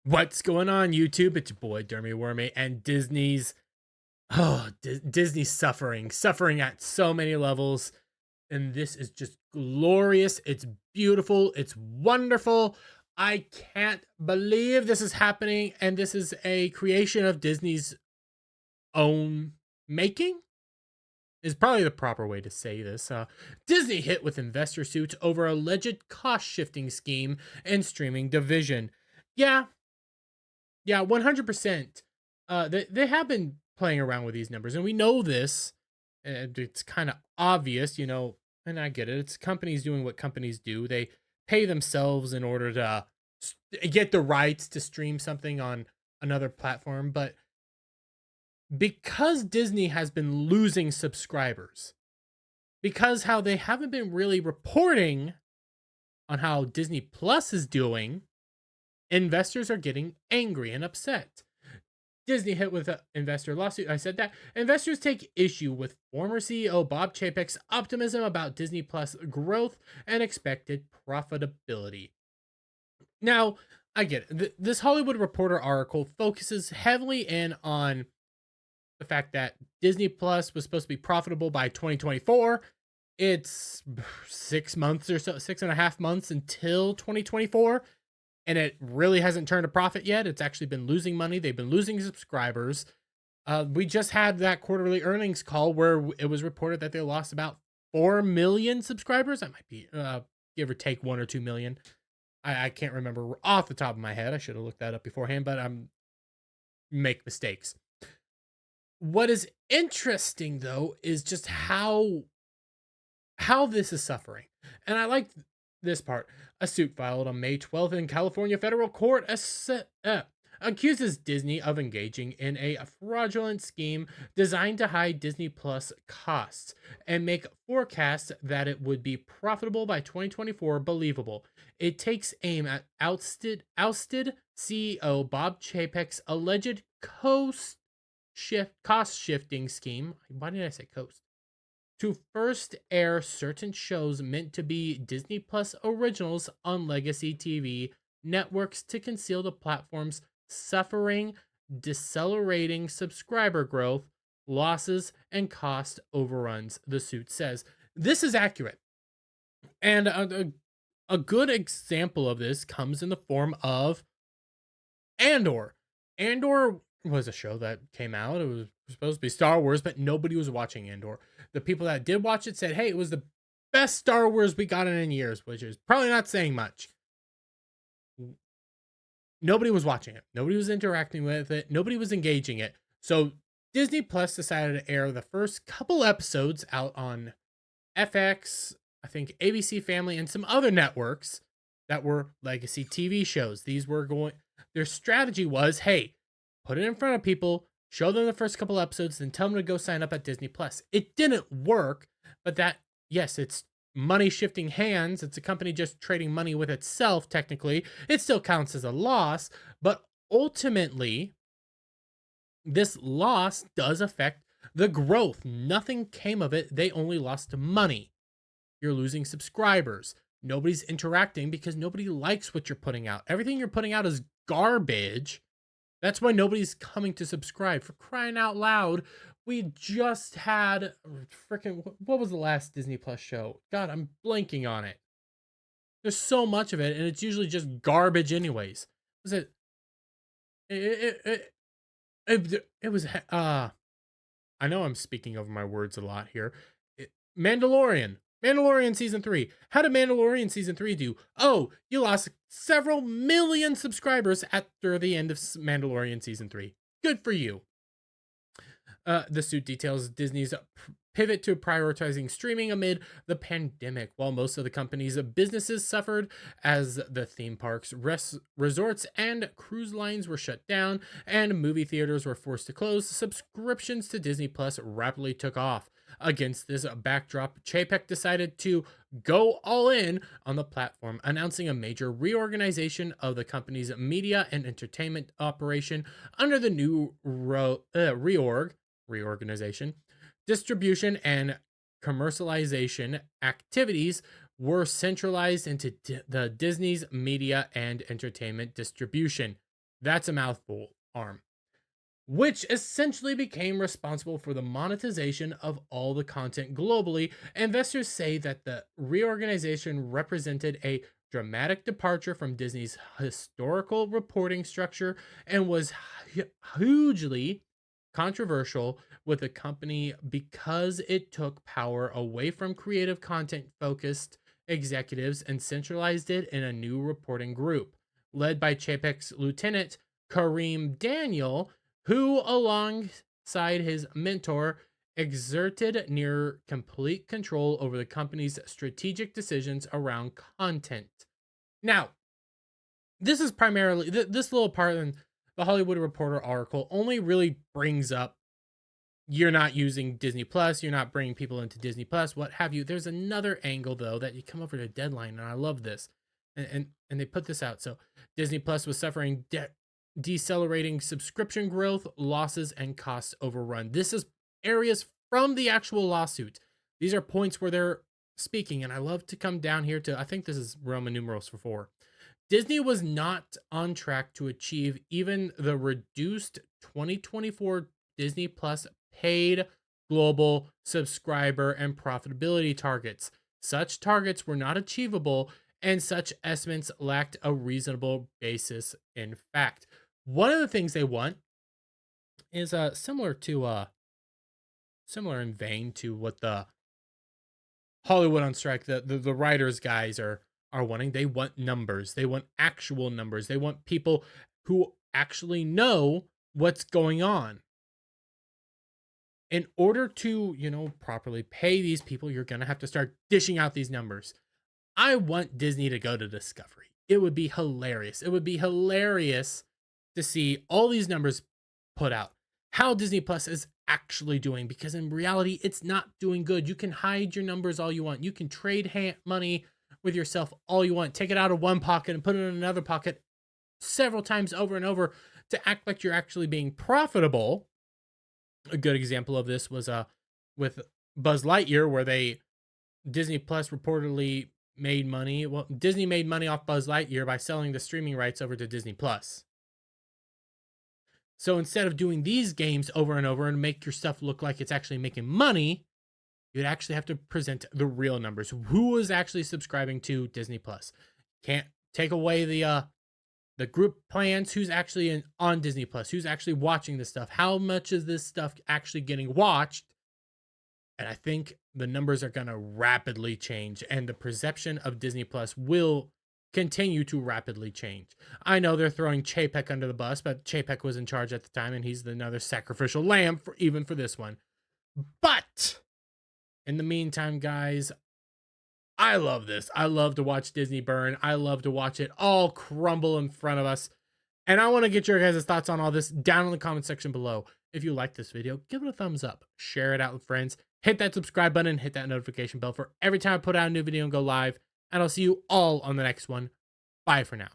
What's going on, YouTube? It's your boy Dermy Wormy, and Disney's suffering at so many levels, and this is just glorious. It's beautiful. It's wonderful. I can't believe this is happening, and this is a creation of Disney's own making. Is probably the proper way to say this. Disney hit with investor suits over alleged cost shifting scheme and streaming division. Yeah, Yeah, 100%. They have been playing around with these numbers, and we know this. And it's kind of obvious, and I get it. It's companies doing what companies do. They pay themselves in order to get the rights to stream something on another platform. But because Disney has been losing subscribers, because how they haven't been really reporting on how Disney Plus is doing, investors are getting angry and upset. Disney hit with an investor lawsuit. I said that. Investors take issue with former CEO Bob Chapek's optimism about Disney Plus growth and expected profitability. Now, I get it. This Hollywood Reporter article focuses heavily in on the fact that Disney Plus was supposed to be profitable by 2024. It's 6 months or so, 6.5 months until 2024, and it really hasn't turned a profit yet. It's actually been losing money. They've been losing subscribers. We just had that quarterly earnings call where it was reported that they lost about 4 million subscribers. That might be give or take 1 or 2 million. I can't remember off the top of my head. I should have looked that up beforehand, but I'm make mistakes. What is interesting though is just how this is suffering. And I like this part. A suit filed on May 12th in California federal court accuses Disney of engaging in a fraudulent scheme designed to hide Disney Plus costs and make forecasts that it would be profitable by 2024 believable. It takes aim at ousted CEO Bob Chapek's alleged cost shifting scheme. Why did I say coast? To first air certain shows meant to be Disney Plus originals on legacy TV networks to conceal the platform's suffering, decelerating subscriber growth, losses, and cost overruns, the suit says. This is accurate. And a good example of this comes in the form of Andor. Andor was a show that came out. It was supposed to be Star Wars, but nobody was watching Andor. The people that did watch it said, hey, it was the best Star Wars we got in years, which is probably not saying much. Nobody was watching it. Nobody was interacting with it. Nobody was engaging it. So Disney Plus decided to air the first couple episodes out on FX, I think ABC Family, and some other networks that were legacy TV shows. Their strategy was, hey, put it in front of people, show them the first couple episodes, then tell them to go sign up at Disney Plus. It didn't work, but yes, it's money shifting hands. It's a company just trading money with itself, technically. It still counts as a loss, but ultimately, this loss does affect the growth. Nothing came of it. They only lost money. You're losing subscribers. Nobody's interacting because nobody likes what you're putting out. Everything you're putting out is garbage. That's why nobody's coming to subscribe. For crying out loud, we just had freaking, what was the last Disney Plus show? God, I'm blanking on it. There's so much of it, and it's usually just garbage, anyways. Was it? It was. I know I'm speaking over my words a lot here. Mandalorian. Mandalorian season 3. How did Mandalorian season 3 do? Oh, you lost several million subscribers after the end of Mandalorian season 3. Good for you. The suit details Disney's pivot to prioritizing streaming amid the pandemic, while most of the company's businesses suffered as the theme parks, resorts, and cruise lines were shut down and movie theaters were forced to close. Subscriptions to Disney Plus rapidly took off. Against this backdrop, Chapek decided to go all in on the platform, announcing a major reorganization of the company's media and entertainment operation under the new reorganization. Distribution and commercialization activities were centralized into the Disney's media and entertainment distribution. That's a mouthful, ARM, which essentially became responsible for the monetization of all the content globally. Investors say that the reorganization represented a dramatic departure from Disney's historical reporting structure and was hugely controversial with the company because it took power away from creative content focused executives and centralized it in a new reporting group led by Chapek's lieutenant Kareem Daniel, who, alongside his mentor, exerted near complete control over the company's strategic decisions around content. Now, this is primarily this little part in the Hollywood Reporter article only really brings up you're not using Disney Plus, you're not bringing people into Disney Plus, what have you. There's another angle though that you come over to Deadline, and I love this, and they put this out. So Disney Plus was suffering decelerating subscription growth, losses, and cost overrun. This is areas from the actual lawsuit. These are points where they're speaking, and I love to come down here to, I think this is Roman numerals for 4. Disney was not on track to achieve even the reduced 2024 Disney Plus paid global subscriber and profitability targets. Such targets were not achievable, and such estimates lacked a reasonable basis in fact. One of the things they want is similar in vein to what the Hollywood on strike, the writers guys are wanting. They want numbers. They want actual numbers. They want people who actually know what's going on. In order to, properly pay these people, you're going to have to start dishing out these numbers. I want Disney to go to Discovery. It would be hilarious. It would be hilarious to see all these numbers put out. How Disney Plus is actually doing, because in reality, it's not doing good. You can hide your numbers all you want. You can trade money with yourself all you want. Take it out of one pocket and put it in another pocket several times over and over to act like you're actually being profitable. A good example of this was with Buzz Lightyear, where Disney Plus reportedly made money. Well, Disney made money off Buzz Lightyear by selling the streaming rights over to Disney Plus. So instead of doing these games over and over and make your stuff look like it's actually making money, you'd actually have to present the real numbers. Who is actually subscribing to Disney Plus? Can't take away the group plans. Who's actually on Disney Plus? Who's actually watching this stuff? How much is this stuff actually getting watched? And I think the numbers are going to rapidly change, and the perception of Disney Plus will continue to rapidly change. I know they're throwing Chapek under the bus, but Chapek was in charge at the time, and he's another sacrificial lamb even for this one. But in the meantime, guys, I love this. I love to watch Disney burn. I love to watch it all crumble in front of us. And I want to get your guys' thoughts on all this down in the comment section below. If you like this video, give it a thumbs up. Share it out with friends. Hit that subscribe button. Hit that notification bell for every time I put out a new video and go live. And I'll see you all on the next one. Bye for now.